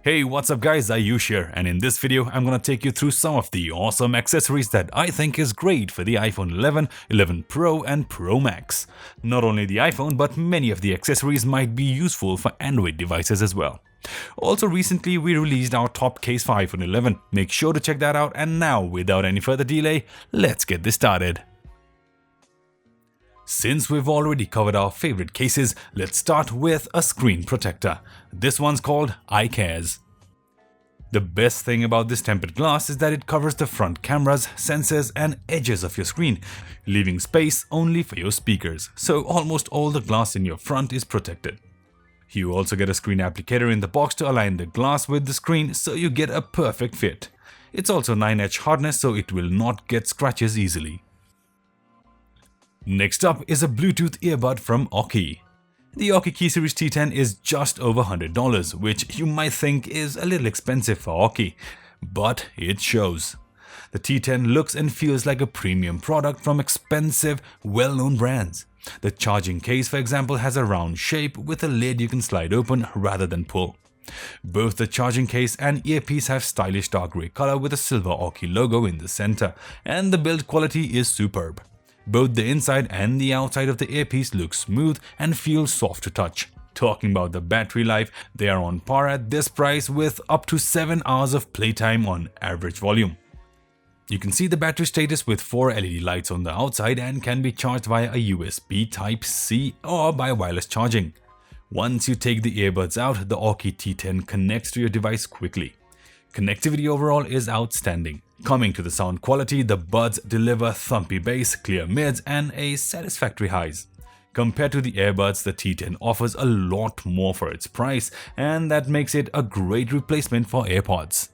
Hey, what's up guys, Ayush here, and in this video I'm gonna take you through some of the awesome accessories that I think is great for the iPhone 11, 11 Pro and Pro Max. Not only the iPhone, but many of the accessories might be useful for Android devices as well. Also recently we released our top case for iPhone 11, make sure to check that out, and now without any further delay, let's get this started. Since we've already covered our favorite cases, let's start with a screen protector. This one's called ICAREZ. The best thing about this tempered glass is that it covers the front cameras, sensors and edges of your screen, leaving space only for your speakers, so almost all the glass in your front is protected. You also get a screen applicator in the box to align the glass with the screen so you get a perfect fit. It's also 9H hardness, so it will not get scratches easily. Next up is a Bluetooth earbud from Aukey. The Aukey Key Series T10 is just over $100, which you might think is a little expensive for Aukey, but it shows. The T10 looks and feels like a premium product from expensive, well-known brands. The charging case, for example, has a round shape with a lid you can slide open rather than pull. Both the charging case and earpiece have stylish dark grey color with a silver Aukey logo in the center, and the build quality is superb. Both the inside and the outside of the earpiece look smooth and feel soft to touch. Talking about the battery life, they are on par at this price with up to 7 hours of playtime on average volume. You can see the battery status with 4 LED lights on the outside and can be charged via a USB Type-C or by wireless charging. Once you take the earbuds out, the Aukey T10 connects to your device quickly. Connectivity overall is outstanding. Coming to the sound quality, the buds deliver thumpy bass, clear mids and a satisfactory highs. Compared to the earbuds, the T10 offers a lot more for its price, and that makes it a great replacement for AirPods.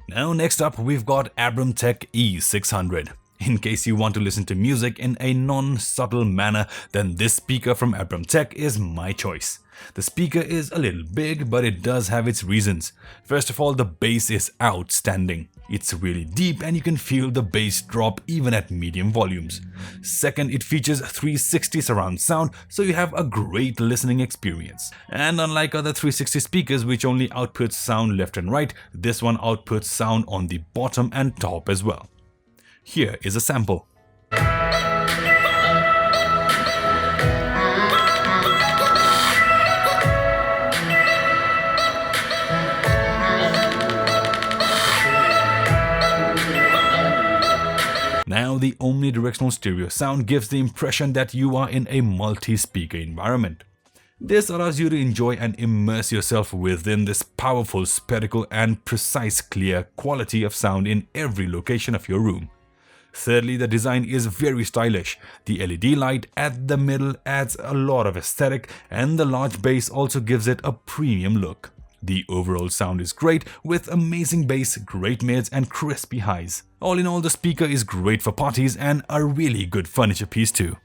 Now next up we've got ABRAMTEK E600. In case you want to listen to music in a non-subtle manner, then this speaker from ABRAMTEK is my choice. The speaker is a little big, but it does have its reasons. First of all, the bass is outstanding. It's really deep and you can feel the bass drop even at medium volumes. Second, it features 360 surround sound, so you have a great listening experience. And unlike other 360 speakers which only outputs sound left and right, this one outputs sound on the bottom and top as well. Here is a sample. Now, the omnidirectional stereo sound gives the impression that you are in a multi-speaker environment. This allows you to enjoy and immerse yourself within this powerful, spherical and precise clear quality of sound in every location of your room. Thirdly, the design is very stylish. The LED light at the middle adds a lot of aesthetic, and the large bass also gives it a premium look. The overall sound is great with amazing bass, great mids and crispy highs. All in all, the speaker is great for parties and a really good furniture piece too.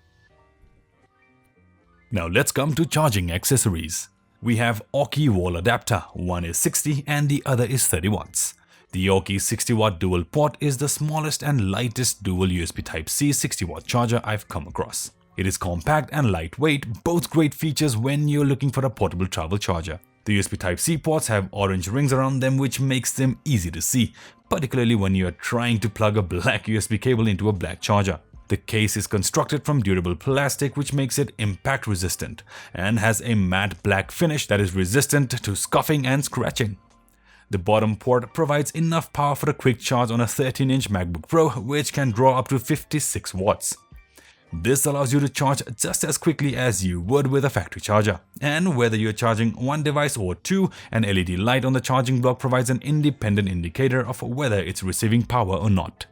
Now let's come to charging accessories. We have Aukey wall adapter, one is 60 and the other is 30 watts. The Aukey 60-watt dual port is the smallest and lightest dual USB Type-C 60-watt charger I've come across. It is compact and lightweight, both great features when you're looking for a portable travel charger. The USB Type-C ports have orange rings around them which makes them easy to see, particularly when you are trying to plug a black USB cable into a black charger. The case is constructed from durable plastic which makes it impact resistant and has a matte black finish that is resistant to scuffing and scratching. The bottom port provides enough power for a quick charge on a 13-inch MacBook Pro which can draw up to 56 watts. This allows you to charge just as quickly as you would with a factory charger. And whether you're charging one device or two, an LED light on the charging block provides an independent indicator of whether it's receiving power or not.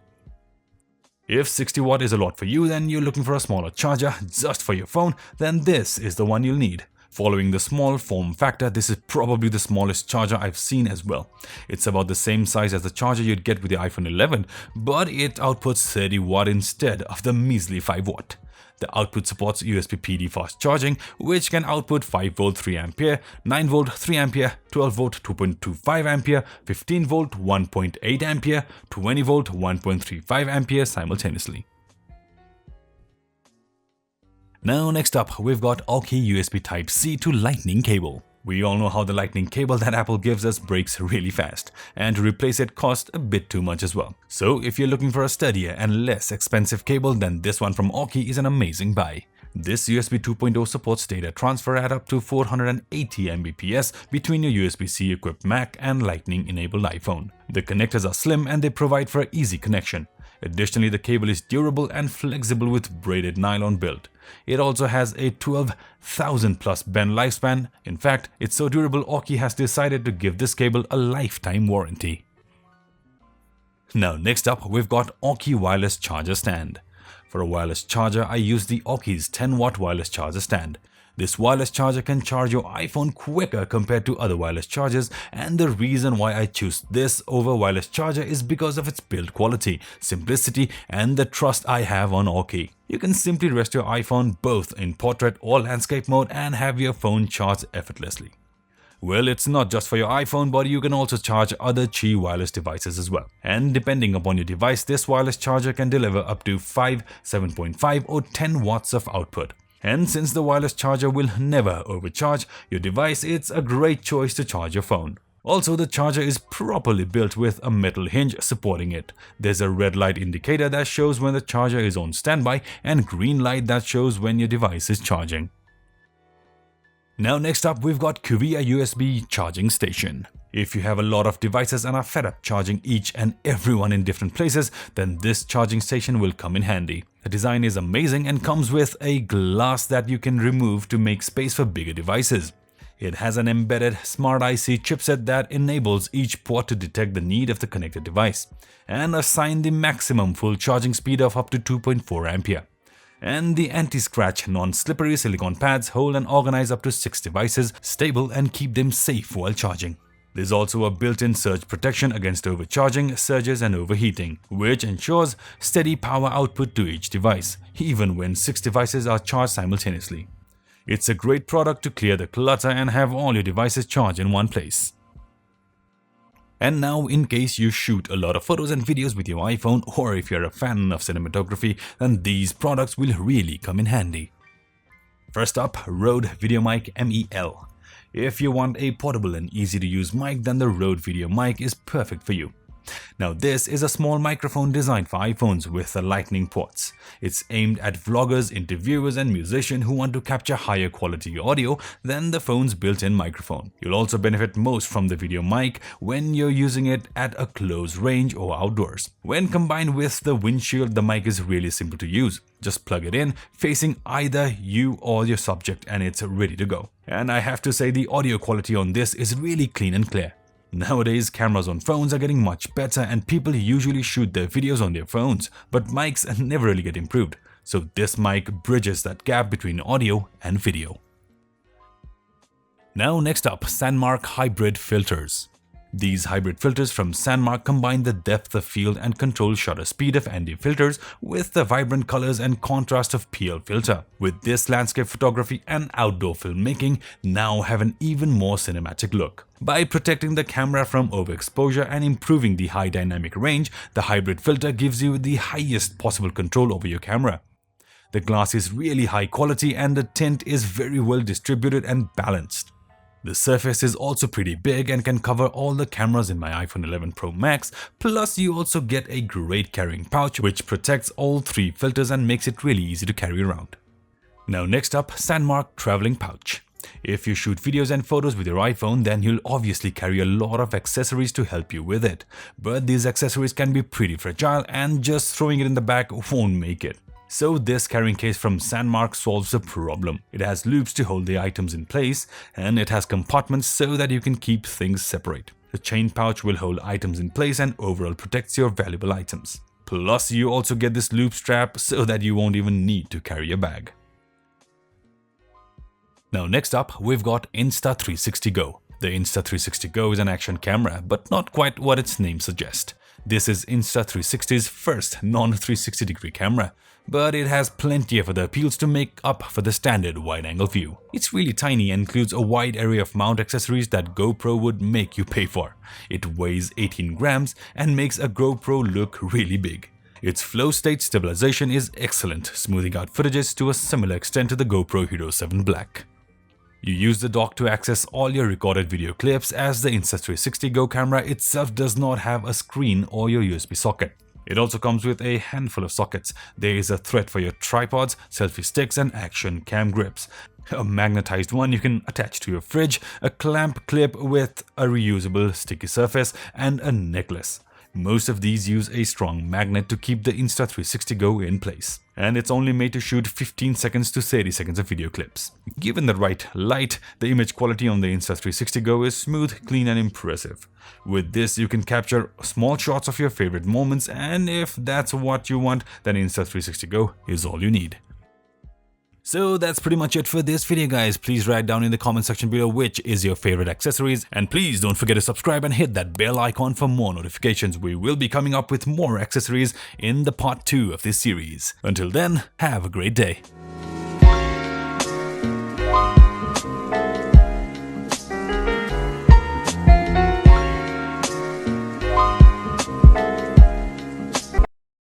If 60 watt is a lot for you, then you're looking for a smaller charger just for your phone, then this is the one you'll need. Following the small form factor, this is probably the smallest charger I've seen as well. It's about the same size as the charger you'd get with the iPhone 11, but it outputs 30 watt instead of the measly 5 watt. The output supports USB PD fast charging, which can output 5V 3A, 9V 3A, 12V 2.25A, 15V 1.8A, 20V 1.35A simultaneously. Now next up, we've got Aukey USB Type-C to Lightning cable. We all know how the lightning cable that Apple gives us breaks really fast, and to replace it costs a bit too much as well. So if you're looking for a sturdier and less expensive cable, then this one from Aukey is an amazing buy. This USB 2.0 supports data transfer at up to 480 Mbps between your USB-C equipped Mac and Lightning enabled iPhone. The connectors are slim and they provide for easy connection. Additionally, the cable is durable and flexible with braided nylon build. It also has a 12,000 plus bend lifespan. In fact, it's so durable Aukey has decided to give this cable a lifetime warranty. Now next up, we've got Aukey wireless charger stand. For a wireless charger, I use the Aukey's 10-watt wireless charger stand. This wireless charger can charge your iPhone quicker compared to other wireless chargers, and the reason why I choose this over wireless charger is because of its build quality, simplicity, and the trust I have on Aukey. You can simply rest your iPhone both in portrait or landscape mode and have your phone charge effortlessly. Well, it's not just for your iPhone, but you can also charge other Qi wireless devices as well. And depending upon your device, this wireless charger can deliver up to 5, 7.5 or 10 watts of output. And since the wireless charger will never overcharge your device, it's a great choice to charge your phone. Also, the charger is properly built with a metal hinge supporting it. There's a red light indicator that shows when the charger is on standby and green light that shows when your device is charging. Now next up, we've got Qvia USB charging station. If you have a lot of devices and are fed up charging each and every one in different places, then this charging station will come in handy. The design is amazing and comes with a glass that you can remove to make space for bigger devices. It has an embedded Smart IC chipset that enables each port to detect the need of the connected device and assign the maximum full charging speed of up to 2.4 ampere. And the anti-scratch, non-slippery silicone pads hold and organize up to 6 devices stable and keep them safe while charging. There's also a built-in surge protection against overcharging, surges and overheating, which ensures steady power output to each device, even when 6 devices are charged simultaneously. It's a great product to clear the clutter and have all your devices charged in one place. And now, in case you shoot a lot of photos and videos with your iPhone, or if you're a fan of cinematography, then these products will really come in handy. First up, Rode VideoMic MEL. If you want a portable and easy to use mic, then the Rode VideoMic is perfect for you. Now this is a small microphone designed for iPhones with lightning ports. It's aimed at vloggers, interviewers and musicians who want to capture higher quality audio than the phone's built-in microphone. You'll also benefit most from the video mic when you're using it at a close range or outdoors. When combined with the windshield, the mic is really simple to use. Just plug it in, facing either you or your subject, and it's ready to go. And I have to say, the audio quality on this is really clean and clear. Nowadays, cameras on phones are getting much better and people usually shoot their videos on their phones, but mics never really get improved. So this mic bridges that gap between audio and video. Now next up, SANDMARC hybrid filters. These hybrid filters from SANDMARC combine the depth of field and control shutter speed of ND filters with the vibrant colors and contrast of PL filter. With this, landscape photography and outdoor filmmaking now have an even more cinematic look. By protecting the camera from overexposure and improving the high dynamic range, the hybrid filter gives you the highest possible control over your camera. The glass is really high quality and the tint is very well distributed and balanced. The surface is also pretty big and can cover all the cameras in my iPhone 11 Pro Max, plus you also get a great carrying pouch which protects all 3 filters and makes it really easy to carry around. Now next up, SANDMARC traveling pouch. If you shoot videos and photos with your iPhone, then you'll obviously carry a lot of accessories to help you with it. But these accessories can be pretty fragile and just throwing it in the bag won't make it. So this carrying case from SANDMARC solves the problem. It has loops to hold the items in place and it has compartments so that you can keep things separate. The chain pouch will hold items in place and overall protects your valuable items. Plus you also get this loop strap so that you won't even need to carry a bag. Now next up, we've got Insta360 Go. The Insta360 Go is an action camera, but not quite what its name suggests. This is Insta360's first non-360 degree camera, but it has plenty of other appeals to make up for the standard wide-angle view. It's really tiny and includes a wide array of mount accessories that GoPro would make you pay for. It weighs 18 grams and makes a GoPro look really big. Its flow state stabilization is excellent, smoothing out footages to a similar extent to the GoPro Hero 7 Black. You use the dock to access all your recorded video clips, as the Insta360 Go camera itself does not have a screen or your USB socket. It also comes with a handful of sockets. There is a thread for your tripods, selfie sticks and action cam grips. A magnetized one you can attach to your fridge, a clamp clip with a reusable sticky surface, and a necklace. Most of these use a strong magnet to keep the Insta360 Go in place, and it's only made to shoot 15 seconds to 30 seconds of video clips. Given the right light, the image quality on the Insta360 Go is smooth, clean and impressive. With this, you can capture small shots of your favorite moments, and if that's what you want, then Insta360 Go is all you need. So that's pretty much it for this video, guys. Please write down in the comment section below which is your favorite accessories, and please don't forget to subscribe and hit that bell icon for more notifications. We will be coming up with more accessories in the part 2 of this series. Until then, have a great day.